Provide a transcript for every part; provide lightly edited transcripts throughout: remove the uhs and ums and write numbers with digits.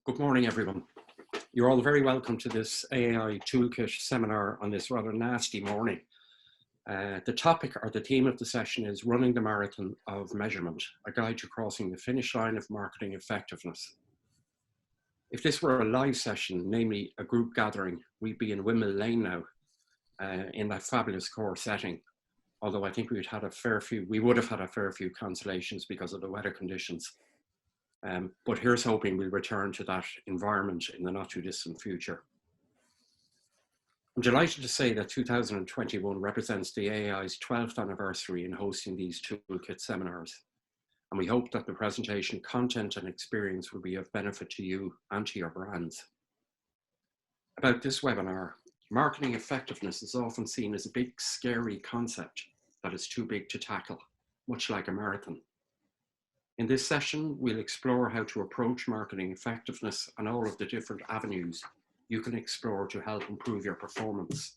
Good morning, everyone. You're all very welcome to this AAI Toolkit seminar on this rather nasty morning. The topic or the theme of the session is Running the Marathon of Measurement, a guide to crossing the finish line of marketing effectiveness. If this were a live session, namely a group gathering, we'd be in Windmill Lane now in that fabulous core setting. Although I think we would have had a fair few cancellations because of the weather conditions. But here's hoping we'll return to that environment in the not too distant future. I'm delighted to say that 2021 represents the AAI's 12th anniversary in hosting these toolkit seminars. And we hope that the presentation content and experience will be of benefit to you and to your brands. About this webinar, marketing effectiveness is often seen as a big, scary concept that is too big to tackle, much like a marathon. In this session, we'll explore how to approach marketing effectiveness and all of the different avenues you can explore to help improve your performance.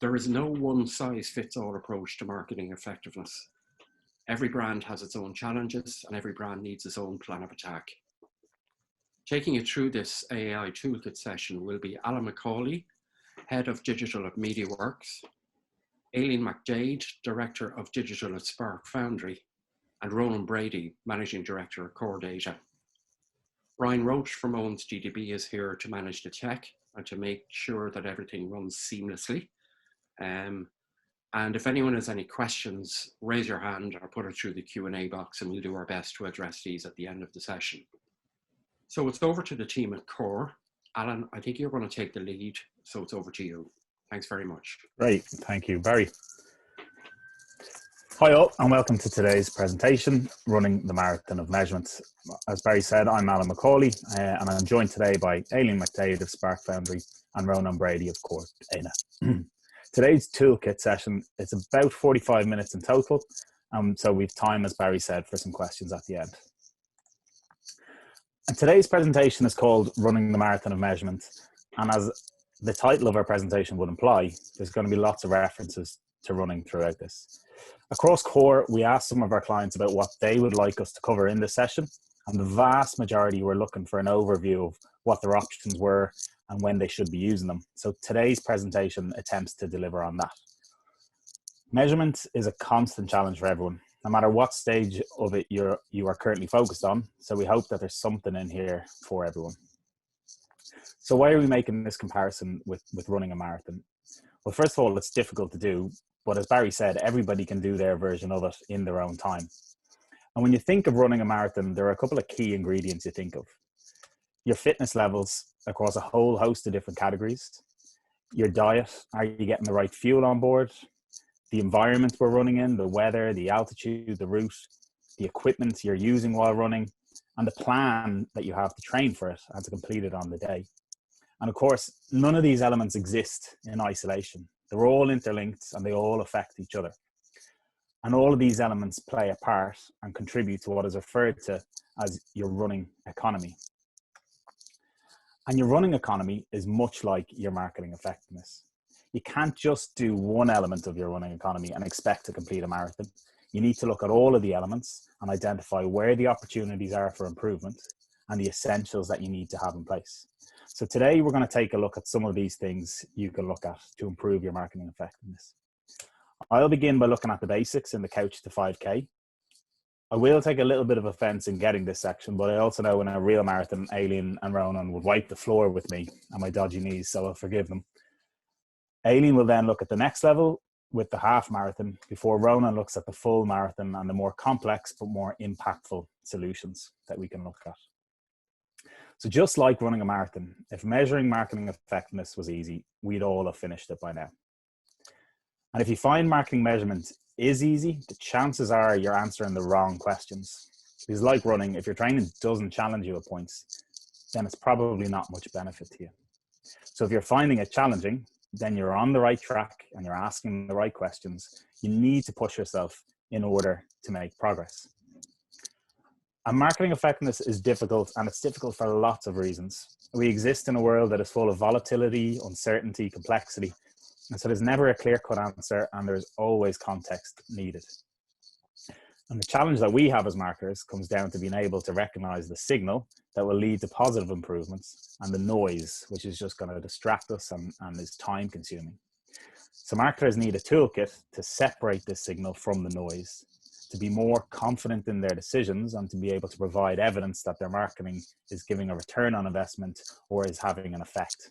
There is no one-size-fits-all approach to marketing effectiveness. Every brand has its own challenges and every brand needs its own plan of attack. Taking you through this AAI Toolkit session will be Alan McCauley, Head of Digital at MediaWorks, Aileen McDade, Director of Digital at Spark Foundry, and Ronan Brady, Managing Director of Core Data. Brian Roach from Owens GDB is here to manage the tech and to make sure that everything runs seamlessly. And if anyone has any questions, raise your hand or put it through the Q&A box and we'll do our best to address these at the end of the session. So it's over to the team at Core. Alan, I think you're going to take the lead, so it's over to you. Thanks very much. Great, thank you, Barry. Hi all, and welcome to today's presentation, Running the Marathon of Measurement. As Barry said, I'm Alan McCauley, and I'm joined today by Aileen McDade of Spark Foundry and Ronan Brady of Core Data. Today's toolkit session is about 45 minutes in total, so we've time, as Barry said, for some questions at the end. And today's presentation is called Running the Marathon of Measurement, and as the title of our presentation would imply, there's going to be lots of references to running throughout this. Across Core, we asked some of our clients about what they would like us to cover in this session, and the vast majority were looking for an overview of what their options were and when they should be using them. So today's presentation attempts to deliver on that. Measurement is a constant challenge for everyone, no matter what stage of it you are currently focused on, so we hope that there's something in here for everyone. So why are we making this comparison with running a marathon? Well, first of all, it's difficult to do, but as Barry said, everybody can do their version of it in their own time. And when you think of running a marathon, there are a couple of key ingredients you think of. Your fitness levels across a whole host of different categories. Your diet, are you getting the right fuel on board? The environment we're running in, the weather, the altitude, the route, the equipment you're using while running, and the plan that you have to train for it and to complete it on the day. And of course, none of these elements exist in isolation. They're all interlinked and they all affect each other. And all of these elements play a part and contribute to what is referred to as your running economy. And your running economy is much like your marketing effectiveness. You can't just do one element of your running economy and expect to complete a marathon. You need to look at all of the elements and identify where the opportunities are for improvement and the essentials that you need to have in place. So today we're going to take a look at some of these things you can look at to improve your marketing effectiveness. I'll begin by looking at the basics in the couch to 5K. I will take a little bit of offense in getting this section, but I also know in a real marathon, Aileen and Ronan would wipe the floor with me and my dodgy knees, so I'll forgive them. Aileen will then look at the next level with the half marathon before Ronan looks at the full marathon and the more complex but more impactful solutions that we can look at. So just like running a marathon, if measuring marketing effectiveness was easy, we'd all have finished it by now. And if you find marketing measurement is easy, the chances are you're answering the wrong questions. Because like running, if your training doesn't challenge you at points, then it's probably not much benefit to you. So if you're finding it challenging, then you're on the right track and you're asking the right questions. You need to push yourself in order to make progress. And marketing effectiveness is difficult, and it's difficult for lots of reasons. We exist in a world that is full of volatility, uncertainty, complexity, and so there's never a clear-cut answer, and there's always context needed. And the challenge that we have as marketers comes down to being able to recognize the signal that will lead to positive improvements, and the noise, which is just going to distract us and is time consuming. So marketers need a toolkit to separate this signal from the noise, to be more confident in their decisions and to be able to provide evidence that their marketing is giving a return on investment or is having an effect.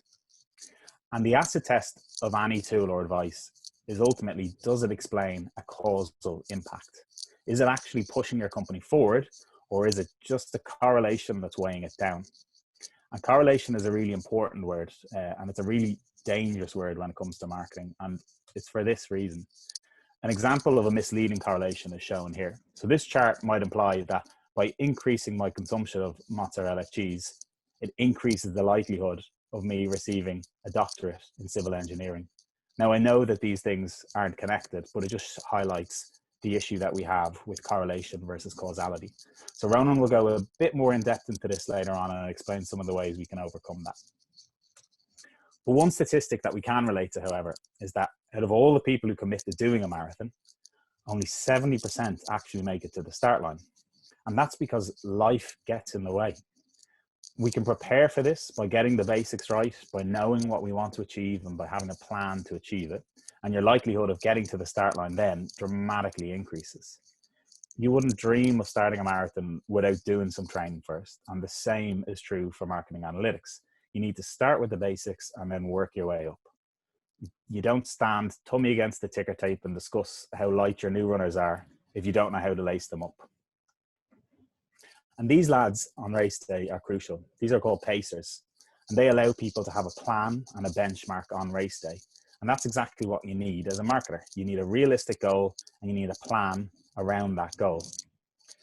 And the acid test of any tool or advice is ultimately, does it explain a causal impact? Is it actually pushing your company forward, or is it just a correlation that's weighing it down? And correlation is a really important word, and it's a really dangerous word when it comes to marketing. And it's for this reason. An example of a misleading correlation is shown here. So this chart might imply that by increasing my consumption of mozzarella cheese, it increases the likelihood of me receiving a doctorate in civil engineering. Now, I know that these things aren't connected, but it just highlights the issue that we have with correlation versus causality. So Ronan will go a bit more in depth into this later on and explain some of the ways we can overcome that. But one statistic that we can relate to, however, is that out of all the people who commit to doing a marathon, only 70% actually make it to the start line. And that's because life gets in the way. We can prepare for this by getting the basics right, by knowing what we want to achieve and by having a plan to achieve it. And your likelihood of getting to the start line then dramatically increases. You wouldn't dream of starting a marathon without doing some training first. And the same is true for marketing analytics. You need to start with the basics and then work your way up. You don't stand tummy against the ticker tape and discuss how light your new runners are if you don't know how to lace them up. And these lads on race day are crucial. These are called pacers, and they allow people to have a plan and a benchmark on race day. And that's exactly what you need as a marketer. You need a realistic goal and you need a plan around that goal.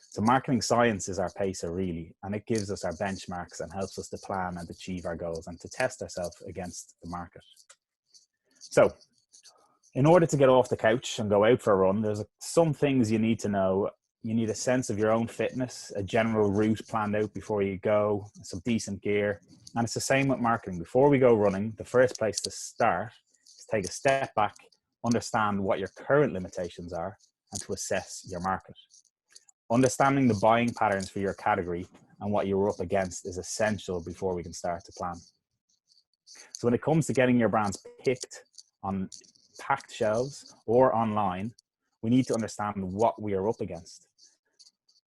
So marketing science is our pacer really, and it gives us our benchmarks and helps us to plan and achieve our goals and to test ourselves against the market. So in order to get off the couch and go out for a run, there's some things you need to know. You need a sense of your own fitness, a general route planned out before you go, some decent gear. And it's the same with marketing. Before we go running, the first place to start is take a step back, understand what your current limitations are, and to assess your market. Understanding the buying patterns for your category and what you're up against is essential before we can start to plan. So when it comes to getting your brands picked on packed shelves or online, we need to understand what we are up against.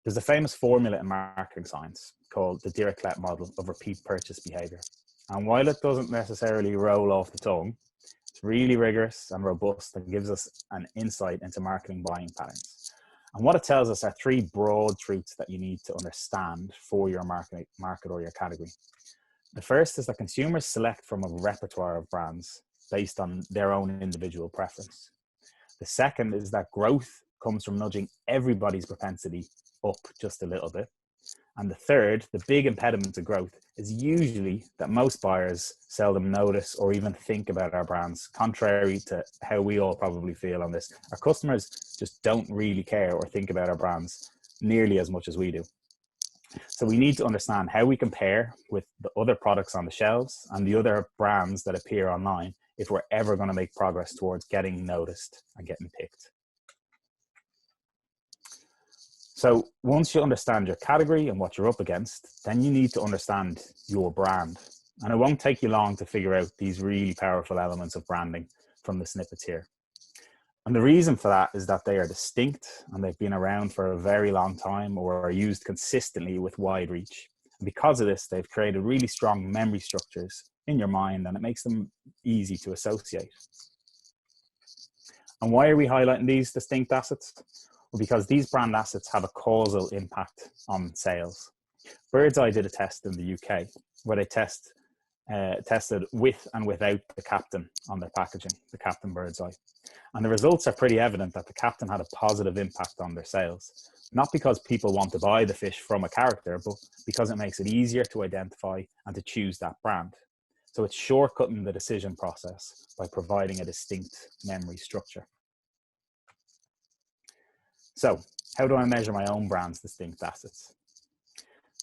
There's a famous formula in marketing science called the Dirichlet model of repeat purchase behavior. And while it doesn't necessarily roll off the tongue, it's really rigorous and robust and gives us an insight into marketing buying patterns. And what it tells us are three broad truths that you need to understand for your market or your category. The first is that consumers select from a repertoire of brands based on their own individual preference. The second is that growth comes from nudging everybody's propensity up just a little bit. And the third, the big impediment to growth, is usually that most buyers seldom notice or even think about our brands, contrary to how we all probably feel on this. Our customers just don't really care or think about our brands nearly as much as we do. So we need to understand how we compare with the other products on the shelves and the other brands that appear online if we're ever going to make progress towards getting noticed and getting picked. So once you understand your category and what you're up against, then you need to understand your brand. And it won't take you long to figure out these really powerful elements of branding from the snippets here. And the reason for that is that they are distinct and they've been around for a very long time or are used consistently with wide reach. And because of this, they've created really strong memory structures in your mind and it makes them easy to associate. And why are we highlighting these distinct assets? Well, because these brand assets have a causal impact on sales. Birdseye did a test in the UK where they tested with and without the captain on their packaging, the Captain Birdseye. And the results are pretty evident that the captain had a positive impact on their sales. Not because people want to buy the fish from a character, but because it makes it easier to identify and to choose that brand. So it's shortcutting the decision process by providing a distinct memory structure. So how do I measure my own brand's distinct assets?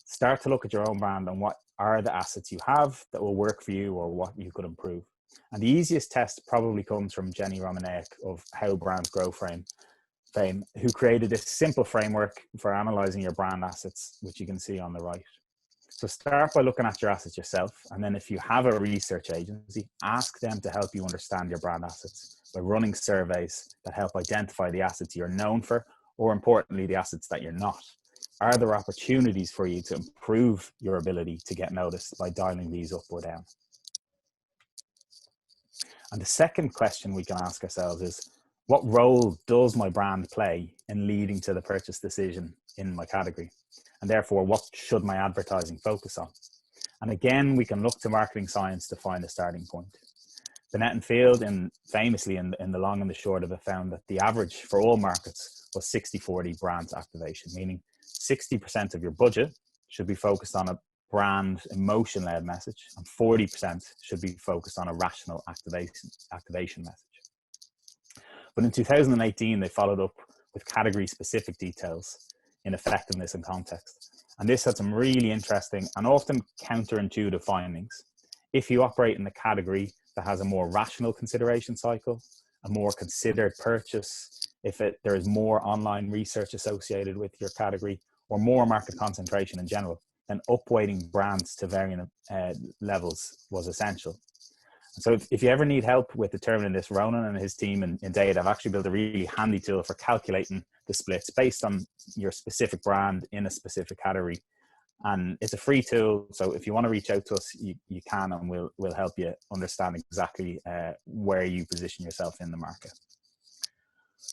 Start to look at your own brand and what are the assets you have that will work for you or what you could improve. And the easiest test probably comes from Jenny Romanek of How Brands Grow fame, who created this simple framework for analyzing your brand assets, which you can see on the right. So start by looking at your assets yourself. And then if you have a research agency, ask them to help you understand your brand assets by running surveys that help identify the assets you're known for, or importantly, the assets that you're not. Are there opportunities for you to improve your ability to get noticed by dialing these up or down? And the second question we can ask ourselves is, what role does my brand play in leading to the purchase decision in my category? And therefore, what should my advertising focus on? And again, we can look to marketing science to find a starting point. Binet and Field, famously in the long and the short of it, found that the average for all markets was 60-40 brand activation, meaning 60% of your budget should be focused on a brand emotion-led message, and 40% should be focused on a rational activation message. But in 2018, they followed up with category-specific details in effectiveness and context. And this had some really interesting and often counterintuitive findings. If you operate in a category that has a more rational consideration cycle, a more considered purchase, if there is more online research associated with your category, or more market concentration in general, then upweighting brands to varying levels was essential. And so if you ever need help with determining this, Ronan and his team in Data have actually built a really handy tool for calculating the splits based on your specific brand in a specific category. And it's a free tool, so if you want to reach out to us, you can, and we'll help you understand exactly where you position yourself in the market.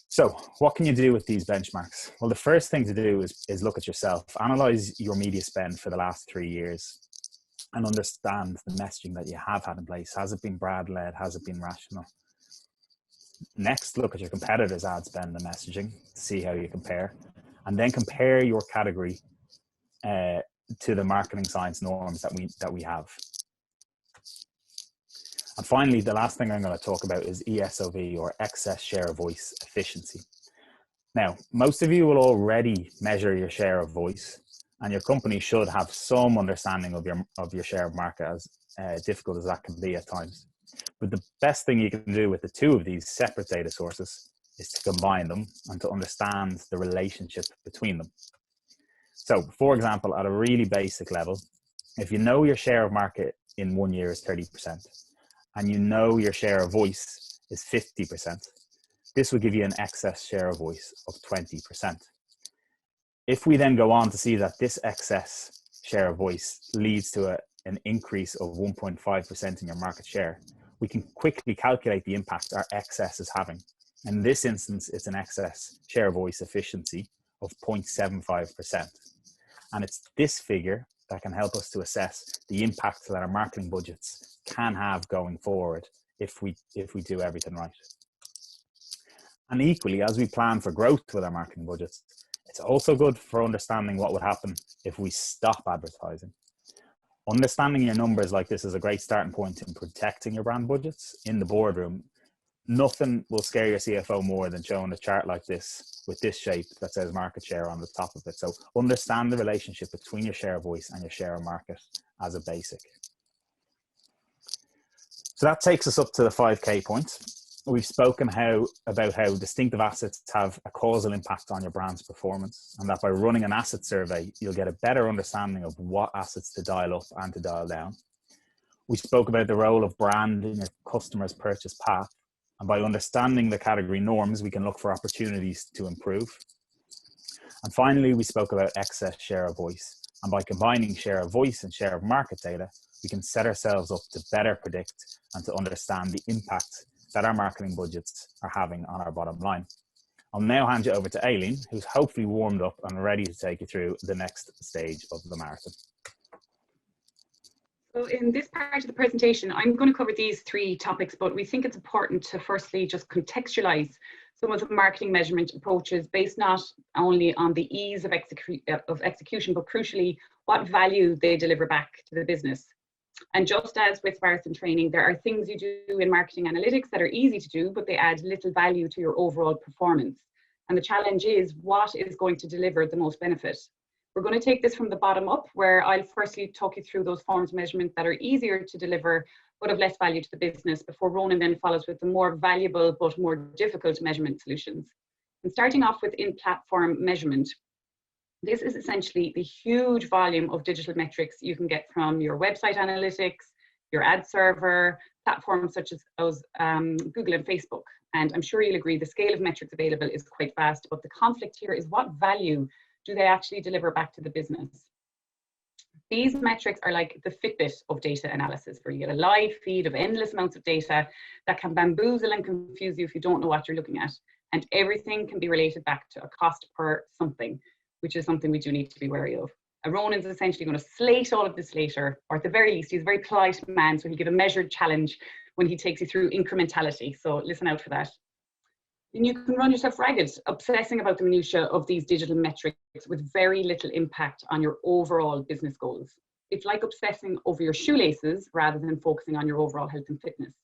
So what can you do with these benchmarks? Well, the first thing to do is look at yourself. Analyze your media spend for the last 3 years and understand the messaging that you have had in place. Has it been brand-led? Has it been rational? Next, look at your competitors' ad spend and messaging, see how you compare, and then compare your category to the marketing science norms that we have. And finally, the last thing I'm going to talk about is ESOV, or excess share of voice efficiency. Now, most of you will already measure your share of voice, and your company should have some understanding of your share of market, as difficult as that can be at times. But the best thing you can do with the two of these separate data sources is to combine them and to understand the relationship between them. So, for example, at a really basic level, if you know your share of market in 1 year is 30%, and you know your share of voice is 50%, this will give you an excess share of voice of 20%. If we then go on to see that this excess share of voice leads to an increase of 1.5% in your market share, we can quickly calculate the impact our excess is having. In this instance, it's an excess share of voice efficiency of 0.75%. And it's this figure that can help us to assess the impact that our marketing budgets can have going forward if we do everything right. And equally, as we plan for growth with our marketing budgets, it's also good for understanding what would happen if we stop advertising. Understanding your numbers like this is a great starting point in protecting your brand budgets in the boardroom. Nothing will scare your CFO more than showing a chart like this with this shape that says market share on the top of it. So understand the relationship between your share of voice and your share of market as a basic. So that takes us up to the 5K points. We've spoken about how distinctive assets have a causal impact on your brand's performance, and that by running an asset survey, you'll get a better understanding of what assets to dial up and to dial down. We spoke about the role of brand in your customer's purchase path, and by understanding the category norms, we can look for opportunities to improve. And finally, we spoke about excess share of voice, and by combining share of voice and share of market data, we can set ourselves up to better predict and to understand the impact that our marketing budgets are having on our bottom line. I'll now hand you over to Aileen, who's hopefully warmed up and ready to take you through the next stage of the marathon. So in this part of the presentation, I'm going to cover these 3 topics, but we think it's important to firstly just contextualize some of the marketing measurement approaches based not only on the ease of execution, but crucially, what value they deliver back to the business. And just as with marathon training, there are things you do in marketing analytics that are easy to do, but they add little value to your overall performance. And the challenge is, what is going to deliver the most benefit? We're going to take this from the bottom up, where I'll firstly talk you through those forms of measurement that are easier to deliver, but of less value to the business, before Ronan then follows with the more valuable, but more difficult measurement solutions. And starting off with in-platform measurement, This is essentially the huge volume of digital metrics you can get from your website analytics, your ad server, platforms such as Google and Facebook. And I'm sure you'll agree the scale of metrics available is quite vast, but the conflict here is what value do they actually deliver back to the business? These metrics are like the Fitbit of data analysis, where you get a live feed of endless amounts of data that can bamboozle and confuse you if you don't know what you're looking at. And everything can be related back to a cost per something, which is something we do need to be wary of. Ronan's essentially going to slate all of this later, or at the very least, he's a very polite man, so he'll give a measured challenge when he takes you through incrementality. So listen out for that. And you can run yourself ragged, obsessing about the minutiae of these digital metrics with very little impact on your overall business goals. It's like obsessing over your shoelaces rather than focusing on your overall health and fitness.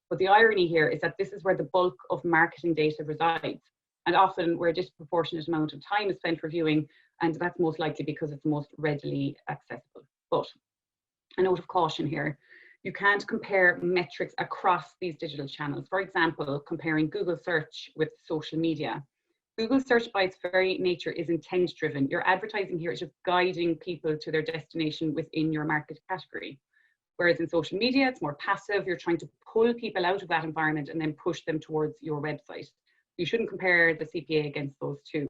But the irony here is that this is where the bulk of marketing data resides, and often where a disproportionate amount of time is spent reviewing, and that's most likely because it's the most readily accessible. But a note of caution here. You can't compare metrics across these digital channels. For example, comparing Google search with social media. Google search by its very nature is intent driven. Your advertising here is just guiding people to their destination within your market category. Whereas in social media, it's more passive. You're trying to pull people out of that environment and then push them towards your website. You shouldn't compare the CPA against those two.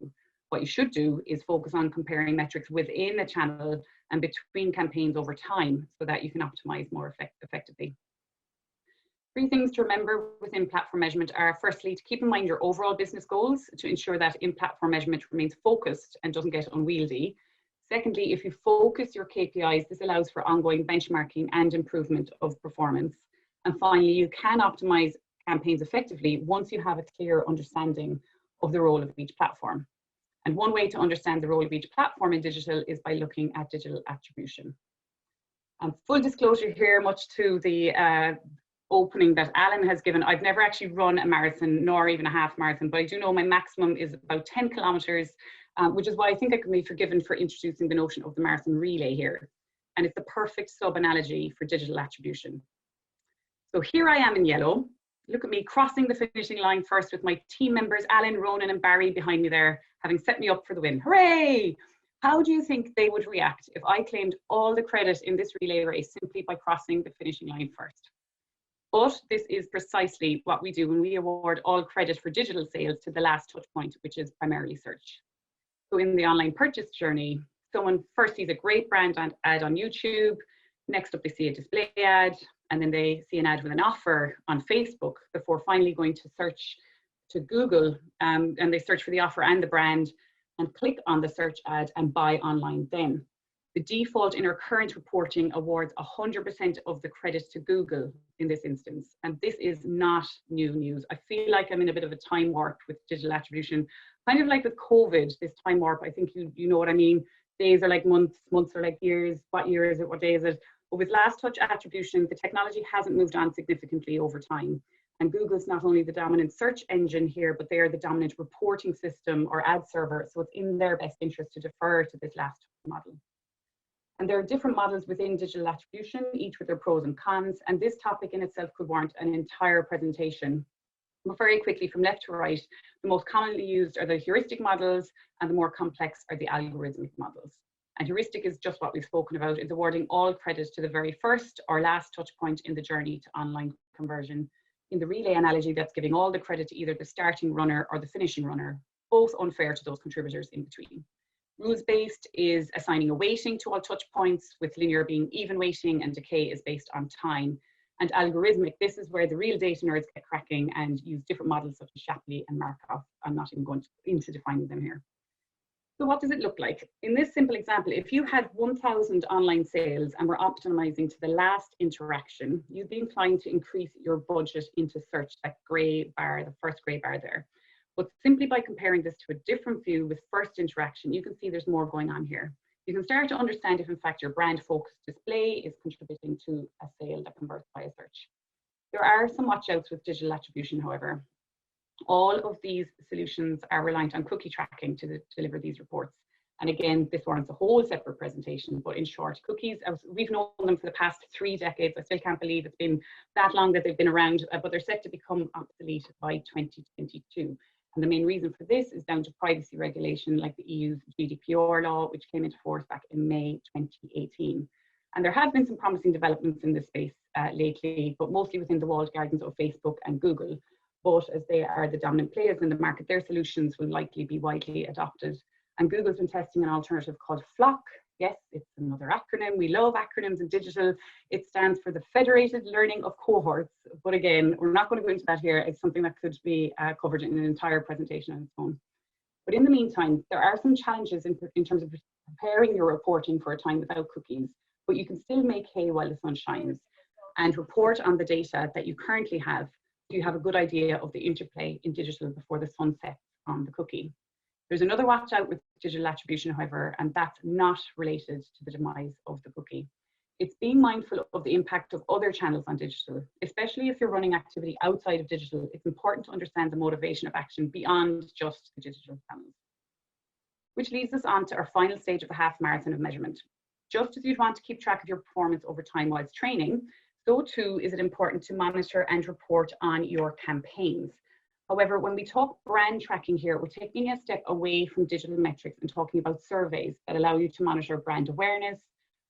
What you should do is focus on comparing metrics within a channel and between campaigns over time so that you can optimize more effectively. 3 things to remember within platform measurement are, firstly, to keep in mind your overall business goals to ensure that in-platform measurement remains focused and doesn't get unwieldy. Secondly, if you focus your KPIs, this allows for ongoing benchmarking and improvement of performance. And finally, you can optimize campaigns effectively once you have a clear understanding of the role of each platform. And one way to understand the role of each platform in digital is by looking at digital attribution. Full disclosure here, much to the opening that Alan has given, I've never actually run a marathon nor even a half marathon, but I do know my maximum is about 10 kilometers, which is why I think I can be forgiven for introducing the notion of the marathon relay here. And it's the perfect sub-analogy for digital attribution. So here I am in yellow. Look at me crossing the finishing line first with my team members, Alan, Ronan and Barry behind me there, having set me up for the win. Hooray! How do you think they would react if I claimed all the credit in this relay race simply by crossing the finishing line first? But this is precisely what we do when we award all credit for digital sales to the last touch point, which is primarily search. So in the online purchase journey, someone first sees a great brand ad on YouTube, next up they see a display ad, and then they see an ad with an offer on Facebook before finally going to search to Google, and they search for the offer and the brand and click on the search ad and buy online then. The default in our current reporting awards 100% of the credit to Google in this instance. And this is not new news. I feel like I'm in a bit of a time warp with digital attribution, kind of like with COVID, this time warp. I think you know what I mean. Days are like months, months are like years. What year is it? What day is it? But with last touch attribution, the technology hasn't moved on significantly over time. And Google's not only the dominant search engine here, but they are the dominant reporting system or ad server. So it's in their best interest to defer to this last model. And there are different models within digital attribution, each with their pros and cons. And this topic in itself could warrant an entire presentation. But very quickly, from left to right, the most commonly used are the heuristic models, and the more complex are the algorithmic models. And heuristic is just what we've spoken about. It's awarding all credit to the very first or last touch point in the journey to online conversion. In the relay analogy, that's giving all the credit to either the starting runner or the finishing runner, both unfair to those contributors in between. Rules-based is assigning a weighting to all touch points, with linear being even weighting and decay is based on time. And algorithmic, this is where the real data nerds get cracking and use different models such as Shapley and Markov. I'm not even going into defining them here. So what does it look like? In this simple example, if you had 1,000 online sales and were optimizing to the last interaction, you'd be inclined to increase your budget into search, that gray bar, the first gray bar there. But simply by comparing this to a different view with first interaction, you can see there's more going on here. You can start to understand if in fact your brand focused display is contributing to a sale that converts via search. There are some watch outs with digital attribution, however. All of these solutions are reliant on cookie tracking to deliver these reports. And again, this warrants a whole separate presentation, but in short, cookies, we've known them for the past 3 decades. I still can't believe it's been that long that they've been around, but they're set to become obsolete by 2022. And the main reason for this is down to privacy regulation like the EU's GDPR law, which came into force back in May 2018. And there have been some promising developments in this space lately, but mostly within the walled gardens of Facebook and Google. But as they are the dominant players in the market, their solutions will likely be widely adopted. And Google's been testing an alternative called FLoC. Yes, it's another acronym. We love acronyms in digital. It stands for the Federated Learning of Cohorts. But again, we're not going to go into that here. It's something that could be covered in an entire presentation on its own. But in the meantime, there are some challenges in terms of preparing your reporting for a time without cookies, but you can still make hay while the sun shines and report on the data that you currently have so you have a good idea of the interplay in digital before the sun sets on the cookie. There's another watch out with digital attribution, however, and that's not related to the demise of the cookie. It's being mindful of the impact of other channels on digital, especially if you're running activity outside of digital. It's important to understand the motivation of action beyond just the digital channels. Which leads us on to our final stage of the half marathon of measurement. Just as you'd want to keep track of your performance over time whilst training, so too is it important to monitor and report on your campaigns. However, when we talk brand tracking here, we're taking a step away from digital metrics and talking about surveys that allow you to monitor brand awareness,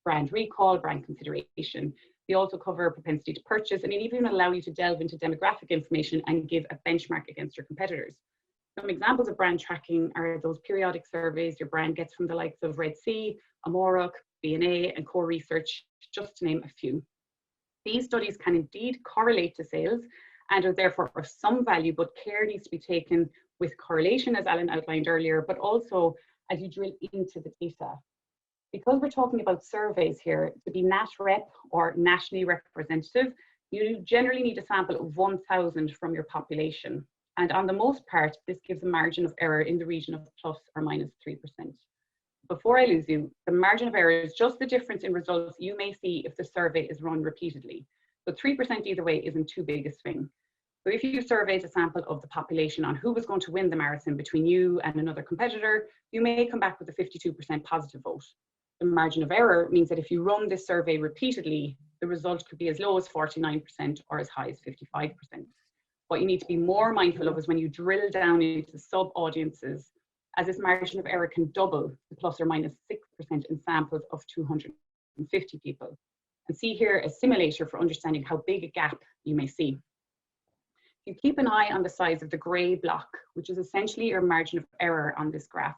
brand recall, brand consideration. They also cover propensity to purchase and even allow you to delve into demographic information and give a benchmark against your competitors. Some examples of brand tracking are those periodic surveys your brand gets from the likes of Red Sea, Amorok, B&A, and Core Research, just to name a few. These studies can indeed correlate to sales and are therefore of some value, but care needs to be taken with correlation, as Alan outlined earlier, but also as you drill into the data. Because we're talking about surveys here, to be NatRep or nationally representative, you generally need a sample of 1,000 from your population. And on the most part, this gives a margin of error in the region of plus or minus 3%. Before I lose you, the margin of error is just the difference in results you may see if the survey is run repeatedly. So 3% either way isn't too big a swing. So if you surveyed a sample of the population on who was going to win the marathon between you and another competitor, you may come back with a 52% positive vote. The margin of error means that if you run this survey repeatedly, the result could be as low as 49% or as high as 55%. What you need to be more mindful of is when you drill down into sub-audiences, as this margin of error can double to plus or minus 6% in samples of 250 people. And see here a simulator for understanding how big a gap you may see. You keep an eye on the size of the grey block, which is essentially your margin of error on this graph.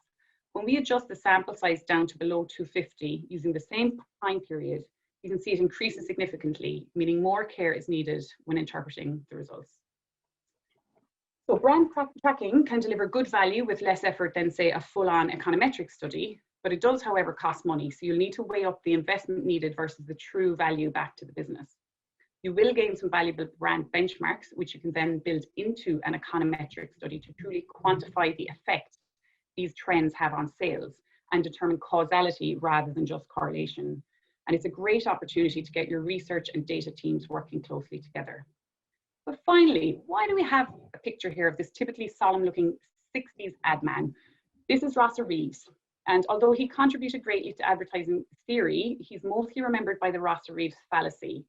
When we adjust the sample size down to below 250 using the same time period, you can see it increases significantly, meaning more care is needed when interpreting the results. So brand tracking can deliver good value with less effort than, say, a full-on econometric study, but it does, however, cost money. So you'll need to weigh up the investment needed versus the true value back to the business. You will gain some valuable brand benchmarks, which you can then build into an econometric study to truly quantify the effect these trends have on sales and determine causality rather than just correlation. And it's a great opportunity to get your research and data teams working closely together. But finally, why do we have a picture here of this typically solemn-looking 60s ad man? This is Rosser Reeves. And although he contributed greatly to advertising theory, he's mostly remembered by the Rosser Reeves fallacy,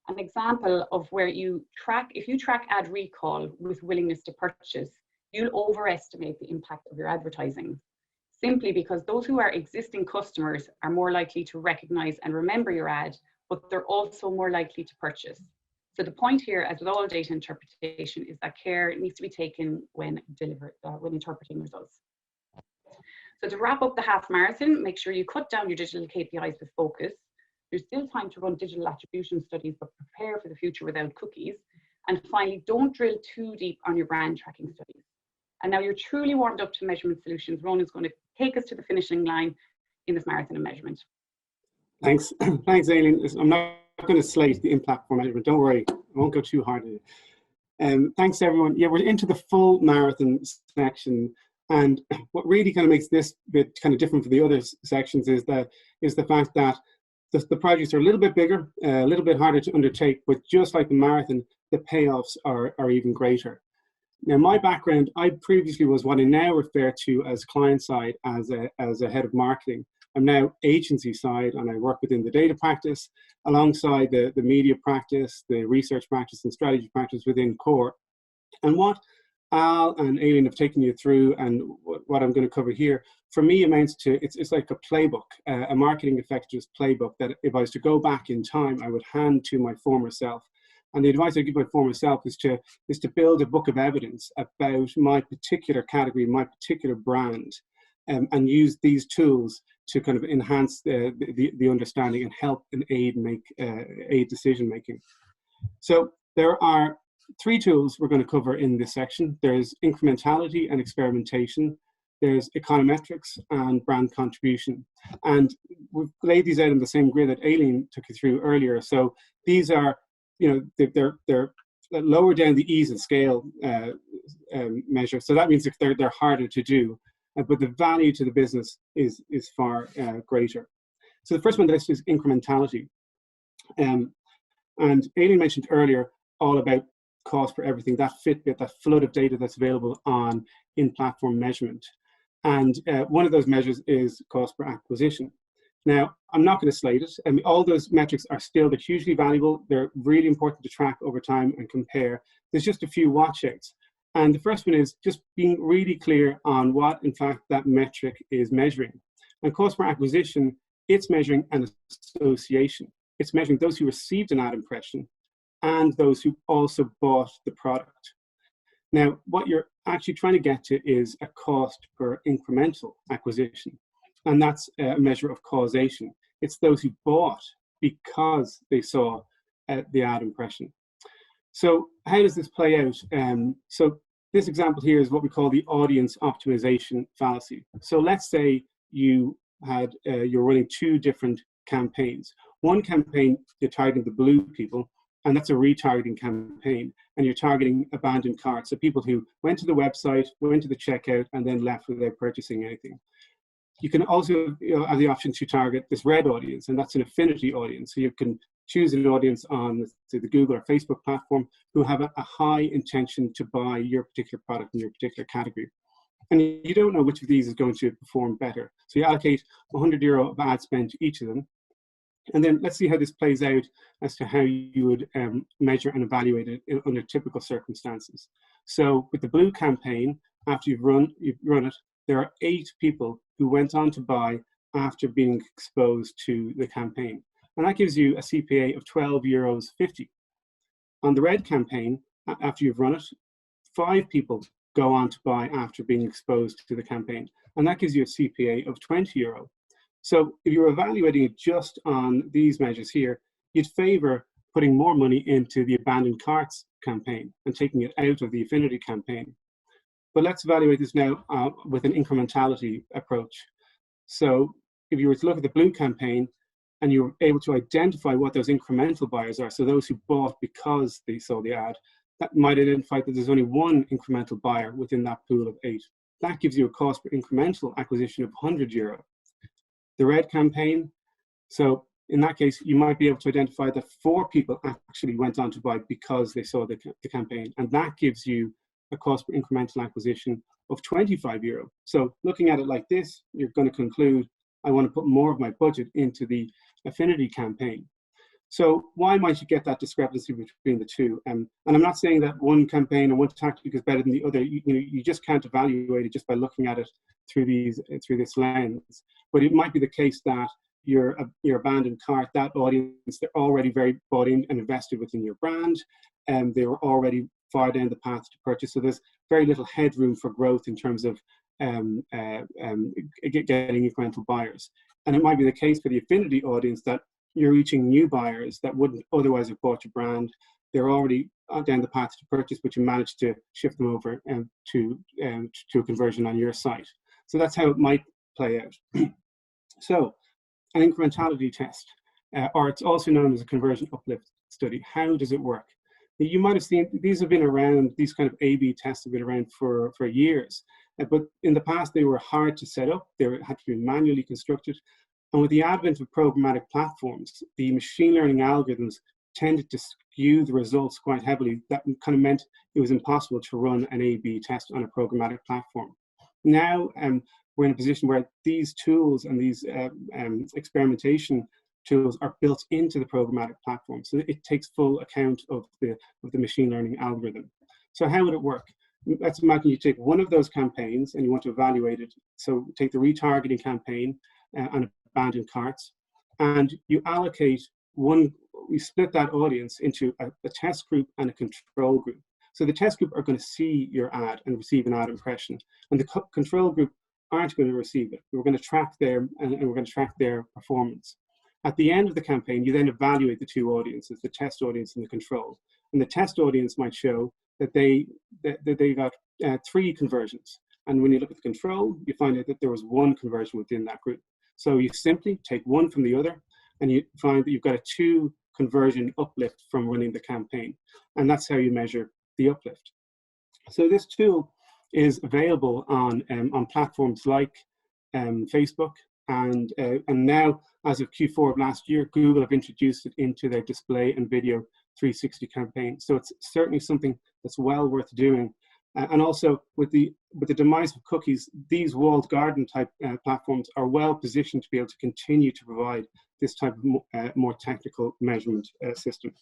an example of where if you track ad recall with willingness to purchase, you'll overestimate the impact of your advertising, simply because those who are existing customers are more likely to recognize and remember your ad, but they're also more likely to purchase. So the point here, as with all data interpretation, is that care needs to be taken when interpreting results. So to wrap up the half marathon, make sure you cut down your digital KPIs with focus. There's still time to run digital attribution studies, but prepare for the future without cookies. And finally, don't drill too deep on your brand tracking studies. And now you're truly warmed up to measurement solutions. Ronan's going to take us to the finishing line in this marathon of measurement. Thanks, thanks, Aileen. I'm not going to slate the impact for measurement. Don't worry, I won't go too hard on it. Thanks, everyone. Yeah, we're into the full marathon section, and what really kind of makes this bit kind of different from the other sections is the fact that the projects are a little bit bigger, a little bit harder to undertake, but just like the marathon, the payoffs are even greater. Now, my background, I previously was what I now refer to as client side as a head of marketing. I'm now agency side, and I work within the data practice alongside the media practice, the research practice, and strategy practice within Core. And what Al and Aileen have taken you through, and what I'm going to cover here, for me amounts to, it's like a playbook, a marketing effectiveness playbook that if I was to go back in time, I would hand to my former self. And the advice I give my former self is to build a book of evidence about my particular category, my particular brand, and use these tools to kind of enhance the understanding and help and aid decision making. So there are 3 tools we're going to cover in this section. There's incrementality and experimentation. There's econometrics and brand contribution. And we've laid these out in the same grid that Aileen took you through earlier. So these are, they're lower down the ease and scale measure. So that means they're harder to do, but the value to the business is far greater. So the first one on the list is incrementality. And Aileen mentioned earlier all about cost for everything, that Fitbit, that flood of data that's available on in-platform measurement. And one of those measures is cost per acquisition. Now, I'm not going to slate it. I mean, all those metrics are still, they're hugely valuable. They're really important to track over time and compare. There's just a few watch-outs. And the first one is just being really clear on what, in fact, that metric is measuring. And cost per acquisition, it's measuring an association. It's measuring those who received an ad impression and those who also bought the product. Now, what you're actually trying to get to is a cost per incremental acquisition, and that's a measure of causation. It's those who bought because they saw the ad impression. So how does this play out? So this example here is what we call the audience optimization fallacy. So let's say you're running 2 different campaigns. One campaign, you're targeting the blue people, and that's a retargeting campaign, and you're targeting abandoned carts, so people who went to the website, went to the checkout, and then left without purchasing anything. You can also have the option to target this red audience, and that's an affinity audience. So you can choose an audience on, say, the Google or Facebook platform who have a high intention to buy your particular product in your particular category. And you don't know which of these is going to perform better. So you allocate €100 of ad spend to each of them. And then let's see how this plays out as to how you would measure and evaluate it under typical circumstances. So with the blue campaign, after you've run it, there are 8 people who went on to buy after being exposed to the campaign. And that gives you a CPA of €12.50. On the red campaign, after you've run it, 5 people go on to buy after being exposed to the campaign. And that gives you a CPA of €20. So if you're evaluating it just on these measures here, you'd favor putting more money into the abandoned carts campaign and taking it out of the affinity campaign. But let's evaluate this now with an incrementality approach. So if you were to look at the blue campaign and you were able to identify what those incremental buyers are, so those who bought because they saw the ad, that might identify that there's only 1 incremental buyer within that pool of 8. That gives you a cost per incremental acquisition of €100. The red campaign, so in that case, you might be able to identify that 4 people actually went on to buy because they saw the campaign, and that gives you a cost per incremental acquisition of €25. So looking at it like this, you're going to conclude, I want to put more of my budget into the affinity campaign. So why might you get that discrepancy between the two? And I'm not saying that one campaign or one tactic is better than the other. You just can't evaluate it just by looking at it through this lens. But it might be the case that your abandoned cart, that audience, they're already very bought in and invested within your brand, and they were already far down the path to purchase. So there's very little headroom for growth in terms of getting incremental buyers. And it might be the case for the affinity audience that you're reaching new buyers that wouldn't otherwise have bought your brand. They're already down the path to purchase, but you managed to shift them over to a conversion on your site. So that's how it might play out. So an incrementality test, or it's also known as a conversion uplift study. How does it work? You might have seen, these have been around, these kind of A/B tests have been around for years, but in the past they were hard to set up. They had to be manually constructed. And with the advent of programmatic platforms, the machine learning algorithms tended to skew the results quite heavily. That kind of meant it was impossible to run an A/B test on a programmatic platform. Now we're in a position where these tools and these experimentation tools are built into the programmatic platform. So it takes full account of the machine learning algorithm. So how would it work? let's imagine you take one of those campaigns and you want to evaluate it. So take the retargeting campaign and abandoned carts, and you allocate one, we split that audience into a test group and a control group. So the test group are going to see your ad and receive an ad impression, and the control group aren't going to receive it. We're going to track their, and we're going to track their performance. At the end of the campaign, you then evaluate the two audiences, the test audience and the control. And the test audience might show that they got 3 conversions. And when you look at the control, you find out that there was 1 conversion within that group. So you simply take one from the other, and you find that you've got a 2 conversion uplift from running the campaign. And that's how you measure the uplift. So this tool is available on platforms like Facebook, and now, as of Q4 of last year, Google have introduced it into their display and video 360 campaign. So it's certainly something that's well worth doing. And also with the demise of cookies, these walled garden type platforms are well positioned to be able to continue to provide this type of more technical measurement system.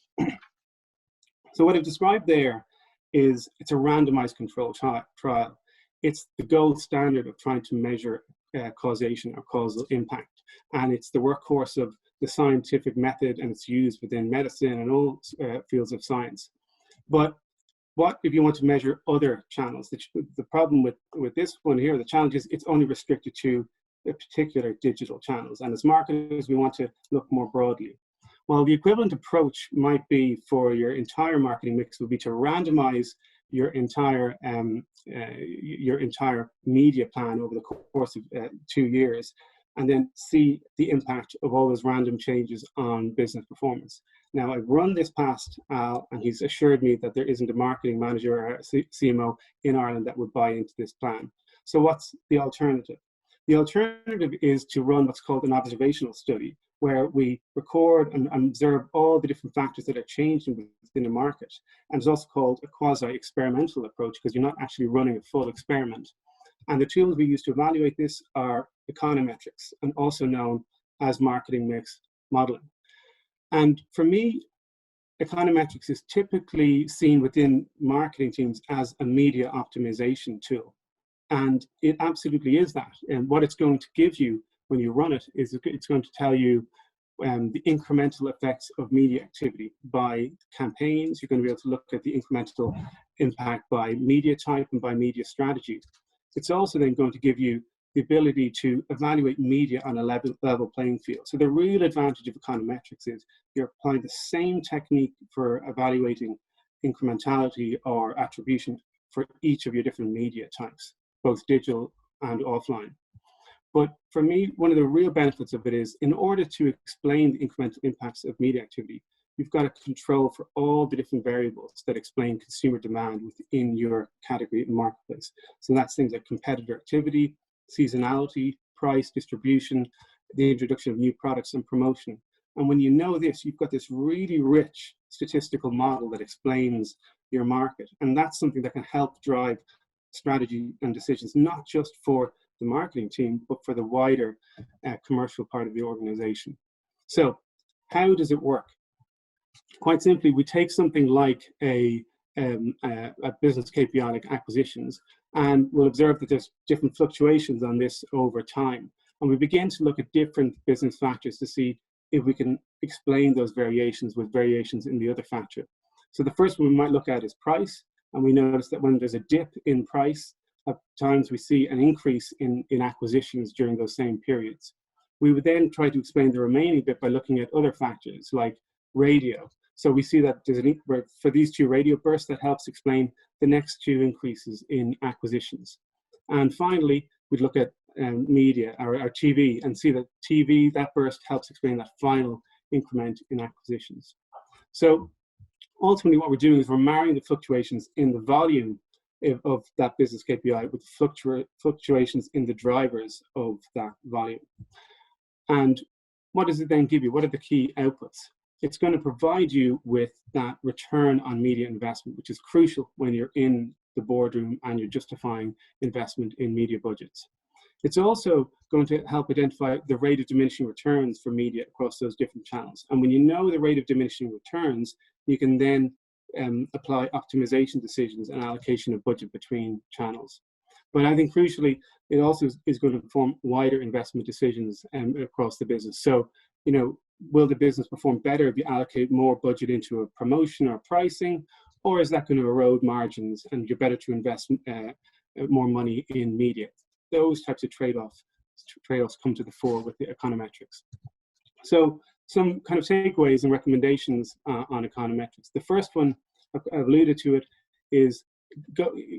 So what I've described there is it's a randomized control trial. It's the gold standard of trying to measure causation or causal impact. And it's the workhorse of the scientific method, and it's used within medicine and all fields of science. But what if you want to measure other channels? The problem with this one here, the challenge is it's only restricted to the particular digital channels. And as marketers, we want to look more broadly. Well, the equivalent approach might be for your entire marketing mix would be to randomize your entire media plan over the course of 2 years, and then see the impact of all those random changes on business performance. Now, I've run this past Al, and he's assured me that there isn't a marketing manager or a CMO in Ireland that would buy into this plan. So what's the alternative? The alternative is to run what's called an observational study, where we record and observe all the different factors that are changing within the market. And it's also called a quasi-experimental approach, because you're not actually running a full experiment. And the tools we use to evaluate this are econometrics, and also known as marketing mix modeling. And for me, econometrics is typically seen within marketing teams as a media optimization tool. And it absolutely is that. And what it's going to give you when you run it is it's going to tell you the incremental effects of media activity by campaigns. You're going to be able to look at the incremental impact by media type and by media strategy. It's also then going to give you the ability to evaluate media on a level playing field. So the real advantage of econometrics is you're applying the same technique for evaluating incrementality or attribution for each of your different media types, both digital and offline. But for me, one of the real benefits of it is, in order to explain the incremental impacts of media activity, you've got to control for all the different variables that explain consumer demand within your category and marketplace. So that's things like competitor activity, seasonality, price, distribution, the introduction of new products and promotion. And when you know this, you've got this really rich statistical model that explains your market. And that's something that can help drive strategy and decisions, not just for the marketing team, but for the wider commercial part of the organization. So how does it work? Quite simply, we take something like a business KPI like acquisitions, and we'll observe that there's different fluctuations on this over time. And we begin to look at different business factors to see if we can explain those variations with variations in the other factor. So the first one we might look at is price. And we notice that when there's a dip in price, at times we see an increase in acquisitions during those same periods. We would then try to explain the remaining bit by looking at other factors like radio. So we see that there's for these 2 radio bursts, that helps explain the next 2 increases in acquisitions. And finally, we'd look at media or TV and see that TV, that burst helps explain that final increment in acquisitions. So ultimately what we're doing is we're marrying the fluctuations in the volume of that business KPI with fluctuations in the drivers of that volume. And what does it then give you? What are the key outputs? It's going to provide you with that return on media investment, which is crucial when you're in the boardroom and you're justifying investment in media budgets. It's also going to help identify the rate of diminishing returns for media across those different channels. And when you know the rate of diminishing returns, you can then apply optimization decisions and allocation of budget between channels. But I think crucially, it also is going to inform wider investment decisions across the business. So, you know, will the business perform better if you allocate more budget into a promotion or pricing, or is that going to erode margins and you're better to invest more money in media? Those types of trade-offs come to the fore with the econometrics. So some kind of takeaways and recommendations on econometrics. The first one, I've alluded to it, is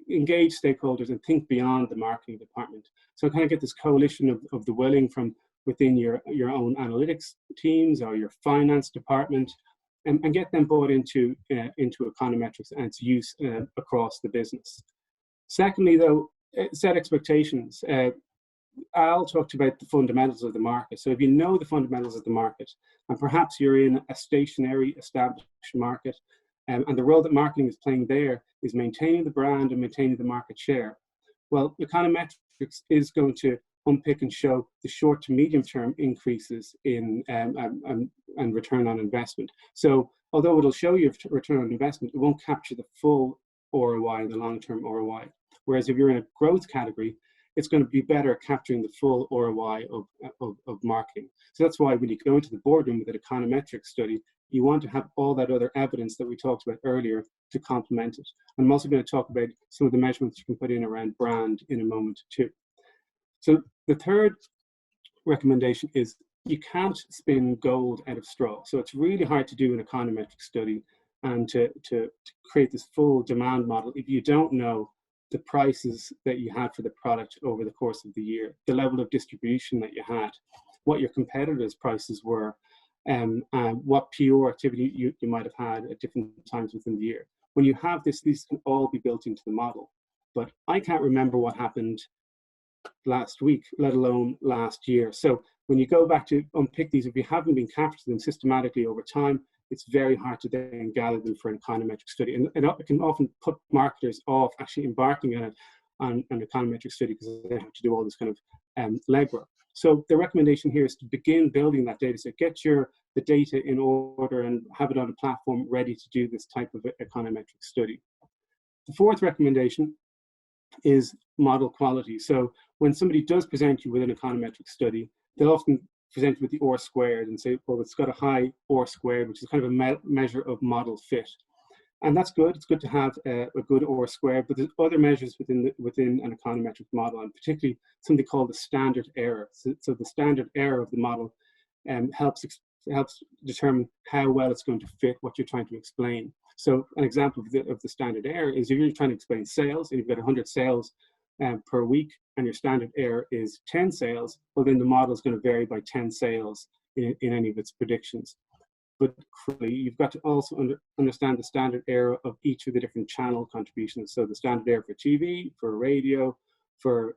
engage stakeholders and think beyond the marketing department. So kind of get this coalition of the willing from within your own analytics teams or your finance department, and get them bought into econometrics and its use across the business. Secondly, though, set expectations. Al talked about the fundamentals of the market. So if you know the fundamentals of the market, and perhaps you're in a stationary established market, and the role that marketing is playing there is maintaining the brand and maintaining the market share, well, econometrics is going to unpick and show the short to medium term increases in and return on investment. So although it'll show you return on investment, it won't capture the full ROI and the long-term ROI. Whereas if you're in a growth category, it's going to be better at capturing the full ROI of marketing. So that's why when you go into the boardroom with an econometric study, you want to have all that other evidence that we talked about earlier to complement it. I'm also going to talk about some of the measurements you can put in around brand in a moment too. So the third recommendation is you can't spin gold out of straw. So it's really hard to do an econometric study and to create this full demand model if you don't know the prices that you had for the product over the course of the year, the level of distribution that you had, what your competitors' prices were, and what PR activity you might have had at different times within the year. When you have this, these can all be built into the model. But I can't remember what happened last week, let alone last year. So when you go back to unpick these, if you haven't been capturing them systematically over time, it's very hard to then gather them for an econometric study. And it can often put marketers off actually embarking on an econometric study because they have to do all this kind of legwork. So the recommendation here is to begin building that data set, get the data in order and have it on a platform ready to do this type of econometric study. The fourth recommendation is model quality. So when somebody does present you with an econometric study, they'll often present with the R squared and say, well, it's got a high R squared, which is kind of a measure of model fit. And that's good. It's good to have a good R squared, but there's other measures within an econometric model, and particularly something called the standard error. So the standard error of the model helps determine how well it's going to fit what you're trying to explain. So an example of the standard error is if you're trying to explain sales and you've got 100 sales per week and your standard error is 10 sales, well, then the model is going to vary by 10 sales in any of its predictions. But crucially, you've got to also understand the standard error of each of the different channel contributions. So the standard error for TV, for radio, for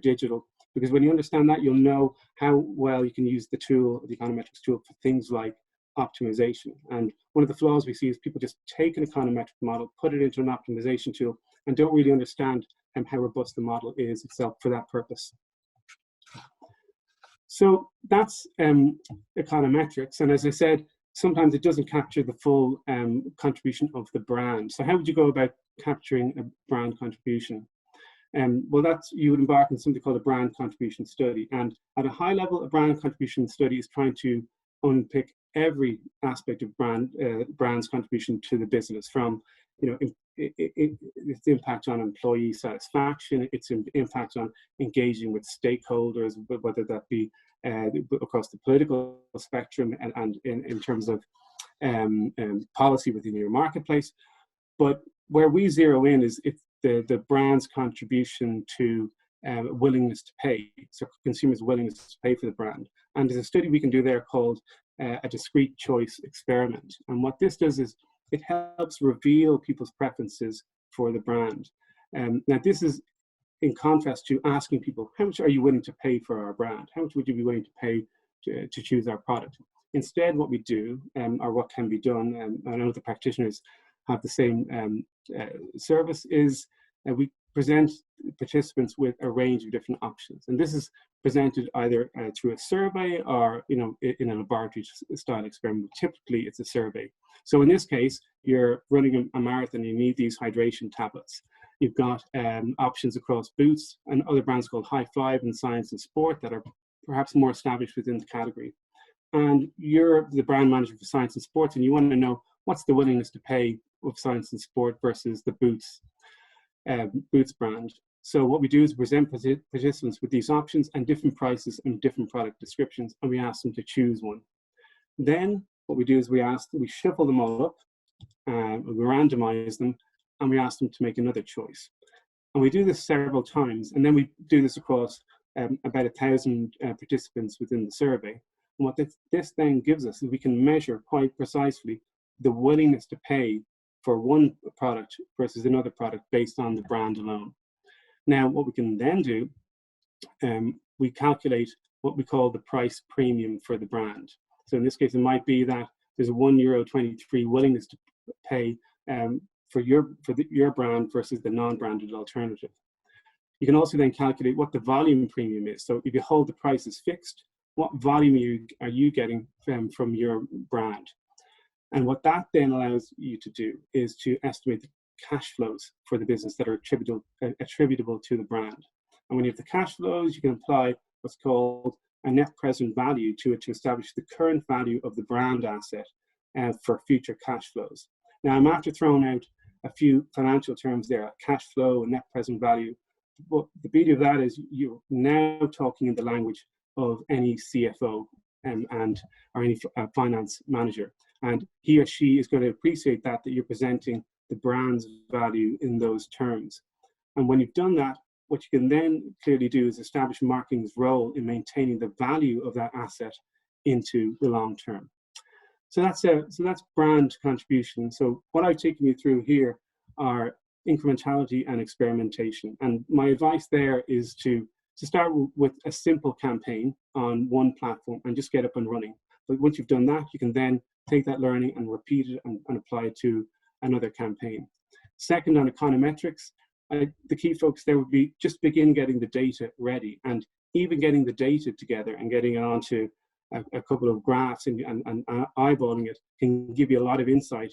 digital, because when you understand that, you'll know how well you can use the tool, the econometrics tool, for things like optimization. And one of the flaws we see is people just take an econometric model, put it into an optimization tool, and don't really understand how robust the model is itself for that purpose. So that's econometrics. And as I said, sometimes it doesn't capture the full contribution of the brand. So how would you go about capturing a brand contribution? Well, you would embark on something called a brand contribution study. And at a high level, a brand contribution study is trying to unpick every aspect of brand's contribution to the business, from its impact on employee satisfaction, its impact on engaging with stakeholders, whether that be across the political spectrum and in terms of policy within your marketplace. But where we zero in is the brand's contribution to willingness to pay, so consumers' willingness to pay for the brand. And there's a study we can do there called a discrete choice experiment. And what this does is it helps reveal people's preferences for the brand. Now, this is in contrast to asking people, how much are you willing to pay for our brand? How much would you be willing to pay to choose our product? Instead, what we do, or what can be done, and I know the practitioners have the same service, is we present participants with a range of different options. And this is presented either through a survey or in a laboratory style experiment. Typically, it's a survey. So in this case, you're running a marathon, you need these hydration tablets. You've got options across Boots and other brands called High Five and Science and Sport that are perhaps more established within the category. And you're the brand manager for Science and Sports, and you want to know what's the willingness to pay of Science and Sport versus the Boots brand. So what we do is present participants with these options and different prices and different product descriptions, and we ask them to choose one. Then what we do is we shuffle them all up, we randomize them, and we ask them to make another choice. And we do this several times, and then we do this across about 1,000 participants within the survey. And what this then gives us is we can measure quite precisely the willingness to pay for one product versus another product based on the brand alone. Now, what we can then do, we calculate what we call the price premium for the brand. So in this case, it might be that there's a €1.23 willingness to pay for your brand versus the non-branded alternative. You can also then calculate what the volume premium is. So if you hold the prices fixed, what volume are you getting from your brand? And what that then allows you to do is to estimate the cash flows for the business that are attributable to the brand. And when you have the cash flows, you can apply what's called a net present value to it to establish the current value of the brand asset for future cash flows. Now, I'm after throwing out a few financial terms there, cash flow and net present value. But the beauty of that is you're now talking in the language of any CFO or any finance manager. And he or she is going to appreciate that you're presenting the brand's value in those terms. And when you've done that, what you can then clearly do is establish marketing's role in maintaining the value of that asset into the long term. So that's brand contribution. So what I've taken you through here are incrementality and experimentation. And my advice there is to start with a simple campaign on one platform and just get up and running. But once you've done that, you can then take that learning and repeat it and apply it to another campaign. Second, on econometrics, the key focus there would be just begin getting the data ready, and even getting the data together and getting it onto a couple of graphs and eyeballing it can give you a lot of insight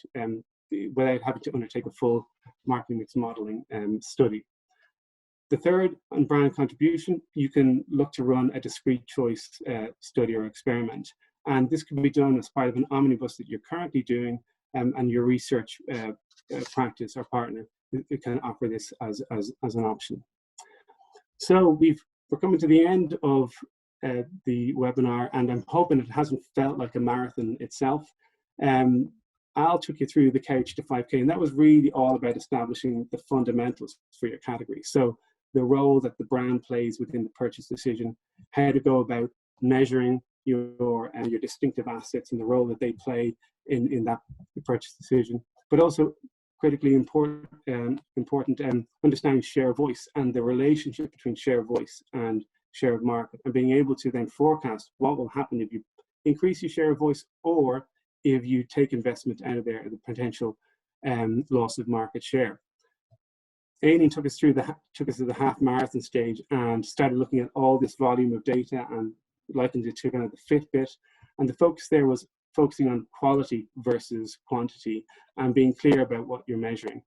without having to undertake a full marketing mix modeling study. The third, on brand contribution, you can look to run a discrete choice study or experiment. And this can be done as part of an omnibus that you're currently doing, and your research practice or partner can offer this as an option. So we're coming to the end of the webinar, and I'm hoping it hasn't felt like a marathon itself. Al took you through the Couch to 5K, and that was really all about establishing the fundamentals for your category. So the role that the brand plays within the purchase decision, how to go about measuring your distinctive assets and the role that they play in that purchase decision, but also critically important understanding share of voice and the relationship between share of voice and share of market, and being able to then forecast what will happen if you increase your share of voice or if you take investment out of there, the potential loss of market share. Aileen took us to the half marathon stage and started looking at all this volume of data and likened it to kind of the Fitbit. And the focus there was focusing on quality versus quantity and being clear about what you're measuring.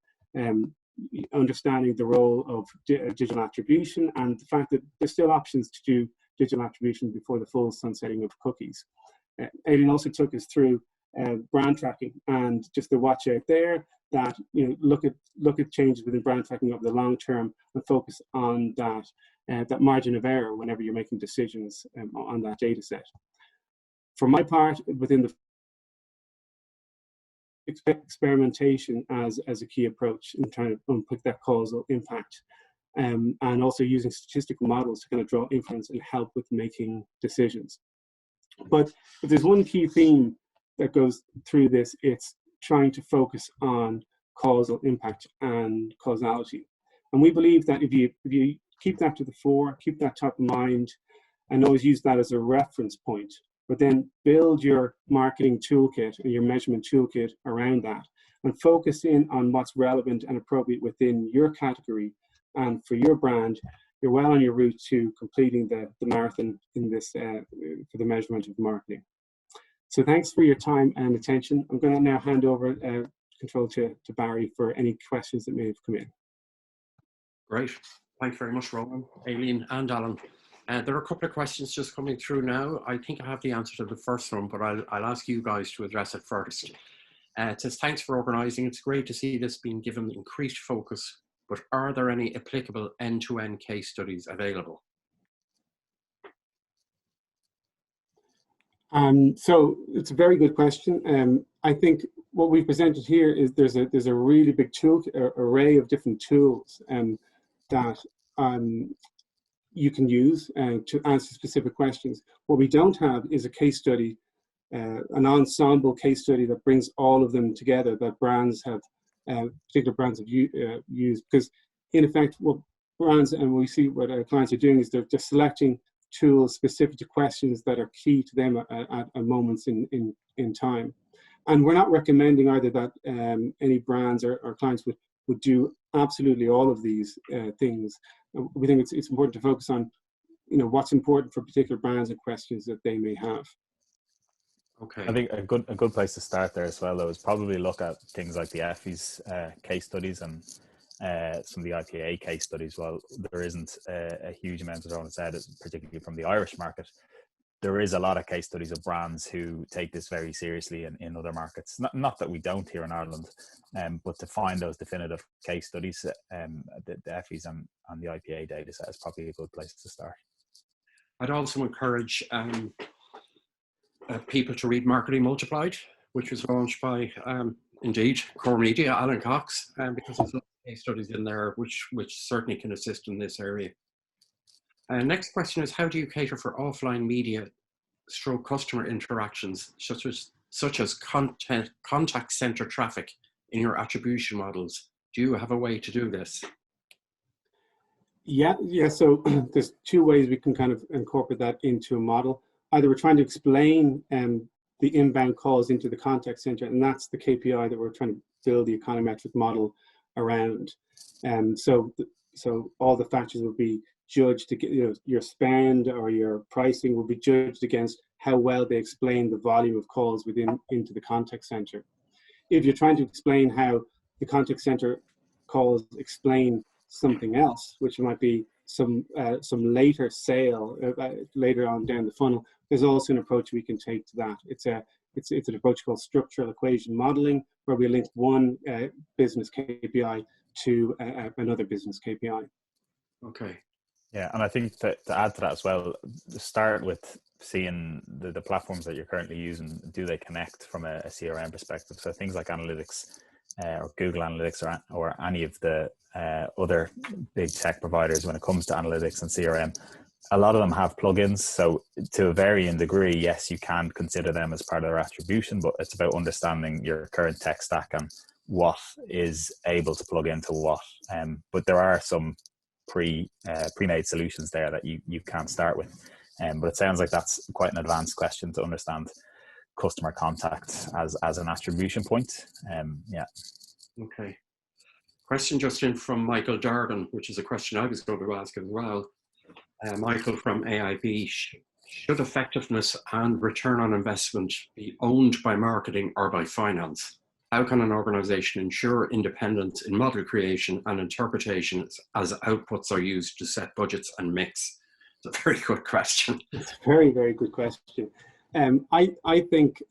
Understanding the role of digital attribution and the fact that there's still options to do digital attribution before the full sunsetting of cookies. Aileen also took us through brand tracking and just the watch out there that, look at changes within brand tracking over the long term and focus on that margin of error whenever you're making decisions on that data set. For my part, within the experimentation as a key approach in trying to unpick that causal impact, and also using statistical models to kind of draw inference and help with making decisions. But if there's one key theme that goes through this, it's trying to focus on causal impact and causality. And we believe that if you keep that to the fore, keep that top of mind, and always use that as a reference point, but then build your marketing toolkit and your measurement toolkit around that, and focus in on what's relevant and appropriate within your category and for your brand, you're well on your route to completing the marathon in this for the measurement of marketing. So thanks for your time and attention. I'm going to now hand over to control to Barry for any questions that may have come in. Great. Thanks very much, Rowan, Aileen, and Alan. There are a couple of questions just coming through now. I think I have the answer to the first one, but I'll ask you guys to address it first. It says, thanks for organising. It's great to see this being given increased focus, but are there any applicable end-to-end case studies available? So it's a very good question. I think what we've presented here is there's a really big array of different tools that you can use to answer specific questions. What we don't have is a case study, an ensemble case study that brings all of them together that brands have, particular brands have used. Because in effect, what brands and we see what our clients are doing is they're just selecting tools specific to questions that are key to them at moments in time. And we're not recommending either that any brands or clients would do absolutely all of these things. We think it's important to focus on, what's important for particular brands and questions that they may have. Okay. I think a good place to start there as well, though, is probably look at things like the EFI's case studies and some of the IPA case studies. While there isn't a huge amount, as Rowan said, particularly from the Irish market, there is a lot of case studies of brands who take this very seriously in other markets. Not that we don't here in Ireland, but to find those definitive case studies, the EFI's and the IPA data set is probably a good place to start. I'd also encourage people to read Marketing Multiplied, which was launched by, indeed, Core Media, Alan Cox, because there's case studies in there which certainly can assist in this area. Next question is, how do you cater for offline media / customer interactions, such as contact center traffic in your attribution models? Do you have a way to do this? Yeah. So there's two ways we can kind of incorporate that into a model. Either we're trying to explain the inbound calls into the contact center, and that's the KPI that we're trying to build the econometric model around. So all the factors will be judged to your spend or your pricing will be judged against how well they explain the volume of calls into the contact center. If you're trying to explain how the contact center calls explain something else, which might be some later sale later on down the funnel, there's also an approach we can take to that. It's an approach called structural equation modeling, where we link one business KPI to another business KPI. Okay. Yeah, and I think that to add to that as well, start with seeing the platforms that you're currently using. Do they connect from a CRM perspective? So things like analytics or Google Analytics or any of the other big tech providers when it comes to analytics and CRM, a lot of them have plugins. So to a varying degree, yes, you can consider them as part of their attribution, but it's about understanding your current tech stack and what is able to plug into what. But there are some pre-made solutions there that you can start with. But it sounds like that's quite an advanced question to understand customer contact as an attribution point. Yeah. Okay. Question just in from Michael Dargan, which is a question I was going to ask as well. Michael from AIB, should effectiveness and return on investment be owned by marketing or by finance? How can an organization ensure independence in model creation and interpretation as outputs are used to set budgets and mix? It's a very good question. It's a very, very good question. I think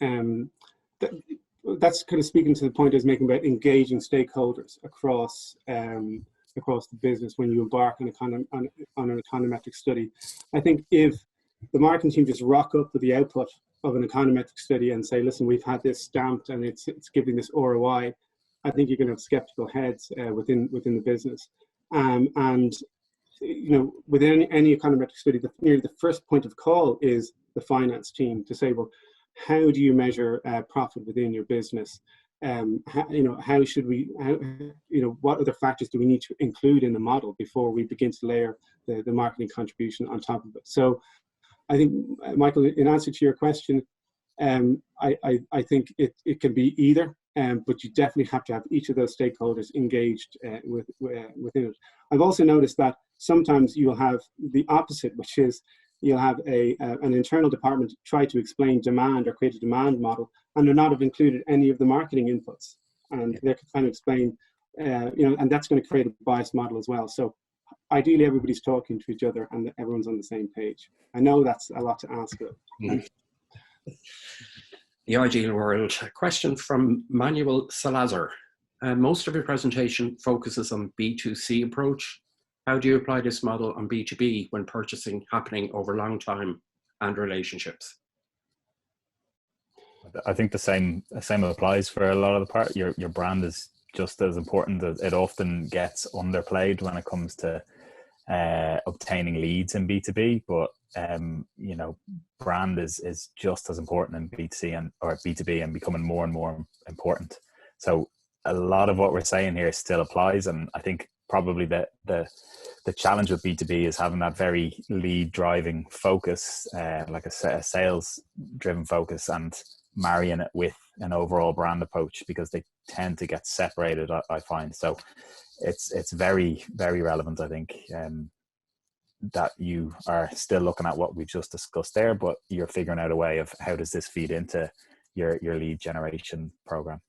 that's kind of speaking to the point I was making about engaging stakeholders across the business when you embark on an econometric study. I think if the marketing team just rock up with the output of an econometric study and say, listen, we've had this stamped and it's giving this ROI, I think you're going to have skeptical heads within the business. And within any econometric study, nearly the first point of call is the finance team to say, well, how do you measure profit within your business? How should we, what other factors do we need to include in the model before we begin to layer the marketing contribution on top of it? So I think, Michael, in answer to your question, I think it can be either, but you definitely have to have each of those stakeholders engaged within it. I've also noticed that sometimes you'll have the opposite, which is you'll have an internal department try to explain demand or create a demand model, and they're not have included any of the marketing inputs. and they can kind of explain, and that's going to create a bias model as well. So ideally, everybody's talking to each other and everyone's on the same page. I know that's a lot to ask of. The ideal world. A question from Manuel Salazar. Most of your presentation focuses on B2C approach. How do you apply this model on B2B when purchasing happening over long time and relationships? I think the same applies for a lot of the part. Your brand is just as important. It often gets underplayed when it comes to obtaining leads in B2B, but brand is just as important in B2C or B2B and becoming more and more important. So a lot of what we're saying here still applies, and I think probably the challenge with B2B is having that very lead driving focus, like a sales driven focus, and marrying it with an overall brand approach, because they tend to get separated, I find. So it's very, very relevant, I think, that you are still looking at what we've just discussed there, but you're figuring out a way of how does this feed into your lead generation program.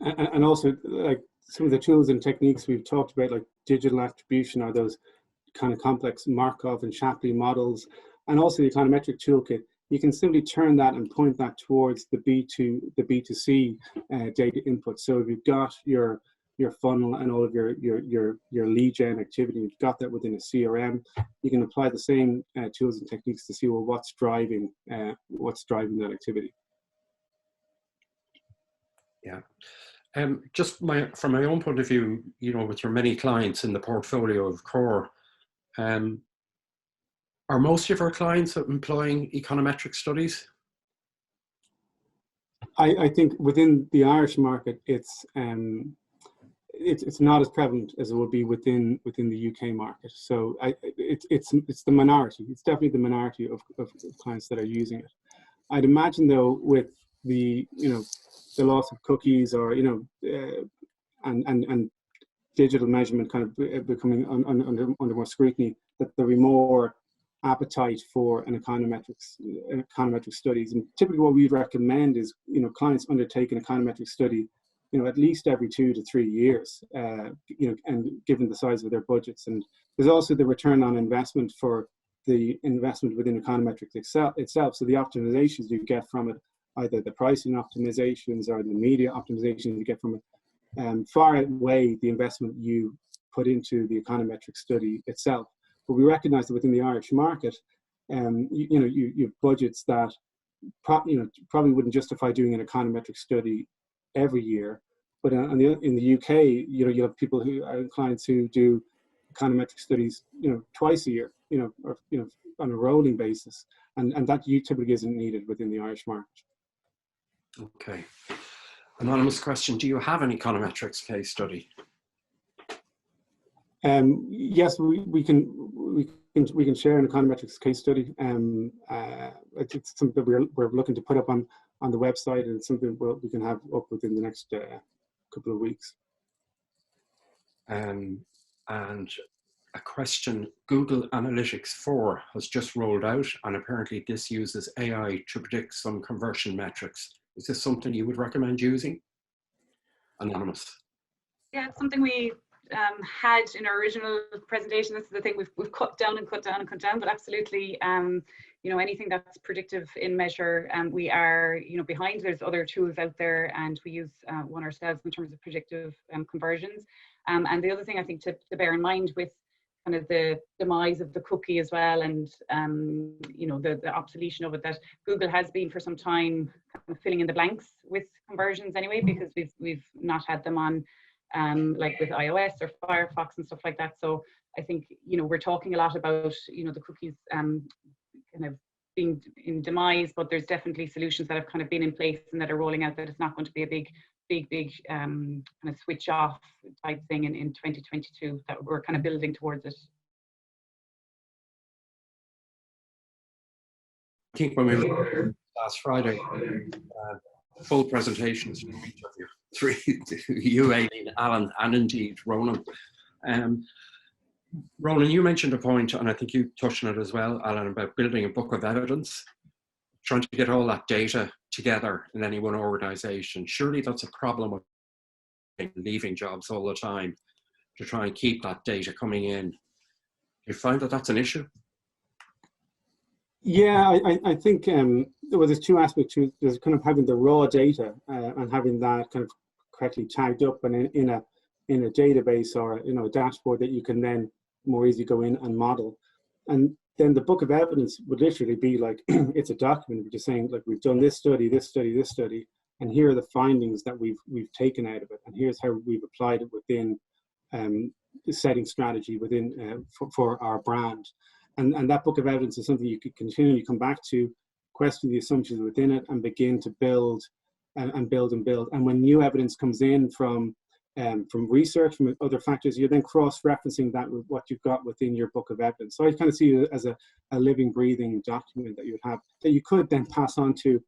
And also, like, some of the tools and techniques we've talked about, like digital attribution, or those kind of complex Markov and Shapley models, and also the econometric toolkit, you can simply turn that and point that towards the B2C data input. So if you've got your funnel and all of your lead gen activity, you've got that within a CRM, you can apply the same tools and techniques to see, well, what's driving that activity. Yeah. Just from my own point of view, with your many clients in the portfolio of Core, are most of our clients employing econometric studies? I think within the Irish market, it's not as prevalent as it would be within the UK market. So it's the minority. It's definitely the minority of clients that are using it. I'd imagine, though, with the the loss of cookies, or and digital measurement kind of becoming under more scrutiny, that there'll be more appetite for an econometric studies. And typically what we'd recommend is, clients undertake an econometric study, at least every 2 to 3 years, and given the size of their budgets. And there's also the return on investment for the investment within econometrics itself. So the optimizations you get from it, either the pricing optimizations or the media optimizations you get from it, far outweigh the investment you put into the econometric study itself. But we recognize that within the Irish market, you have budgets that probably wouldn't justify doing an econometric study every year. But in the UK, you have people who are clients who do econometric studies, twice a year, or on a rolling basis, and that typically isn't needed within the Irish market. Okay. Anonymous question: do you have an econometrics case study? Yes, we can share an econometrics case study. It's something that we're looking to put up on the website, and it's something we can have up within the next couple of weeks. And a question: Google Analytics 4 has just rolled out, and apparently this uses AI to predict some conversion metrics. Is this something you would recommend using? Anonymous. Yeah, it's something we had in our original presentation. This is the thing we've cut down and cut down and cut down, but absolutely, anything that's predictive in measure, we are, behind. There's other tools out there, and we use one ourselves in terms of predictive conversions. And the other thing I think to bear in mind with kind of the demise of the cookie as well, and the obsolescence of it, that Google has been for some time kind of filling in the blanks with conversions anyway, because we've not had them on like with iOS or Firefox and stuff like that. So I think we're talking a lot about the cookies kind of being in demise, but there's definitely solutions that have kind of been in place and that are rolling out, that it's not going to be a big kind of switch off type thing in 2022, that we're kind of building towards it. I think when we were last Friday, full presentations from each of you three, you, Aileen, Alan, and indeed Ronan. Ronan, you mentioned a point, and I think you touched on it as well, Alan, about building a book of evidence. trying to get all that data together in any one organization. Surely that's a problem with leaving jobs all the time to try and keep that data coming in. Do you find that that's an issue? Yeah, I think well, there's two aspects to it. There's kind of having the raw data and having that kind of correctly tagged up and in a database or a dashboard that you can then more easily go in and model. And then the book of evidence would literally be like it's a document which is saying, like, we've done this study, this study, this study, and here are the findings that we've taken out of it, and here's how we've applied it within the setting strategy within for our brand. And that book of evidence is something you could continually come back to, question the assumptions within it, and begin to build and build and build. And when new evidence comes in from research, from other factors, you're then cross-referencing that with what you've got within your book of evidence. So I kind of see it as a living, breathing document that you would have, that you could then pass on to,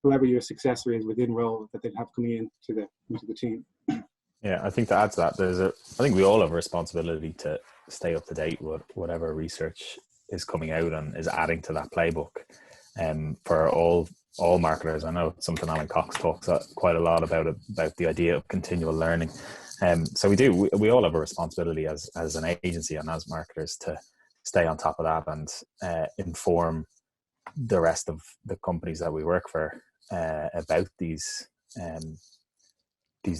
whoever your successor is within role that they'd have coming into the team. Yeah, I think to add to that, I think we all have a responsibility to stay up to date with whatever research is coming out and is adding to that playbook. For all marketers, I know it's something Alan Cox talks quite a lot about the idea of continual learning. So we all have a responsibility as an agency and as marketers to stay on top of that and inform the rest of the companies that we work for about these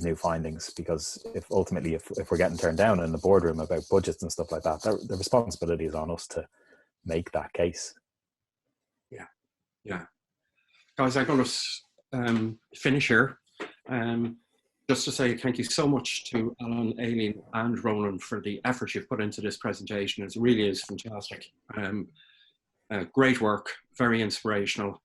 new findings, because if we're getting turned down in the boardroom about budgets and stuff like that, the responsibility is on us to make that case. Yeah. Guys, I'm going to finish here. Just to say thank you so much to Alan, Aileen and Ronan for the effort you've put into this presentation. It really is fantastic. Great work, very inspirational.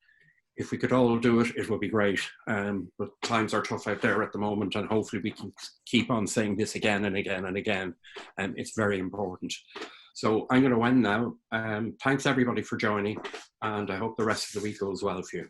If we could all do it, it would be great. But times are tough out there at the moment, and hopefully we can keep on saying this again and again and again. It's very important. So I'm going to end now. Thanks everybody for joining, and I hope the rest of the week goes well for you.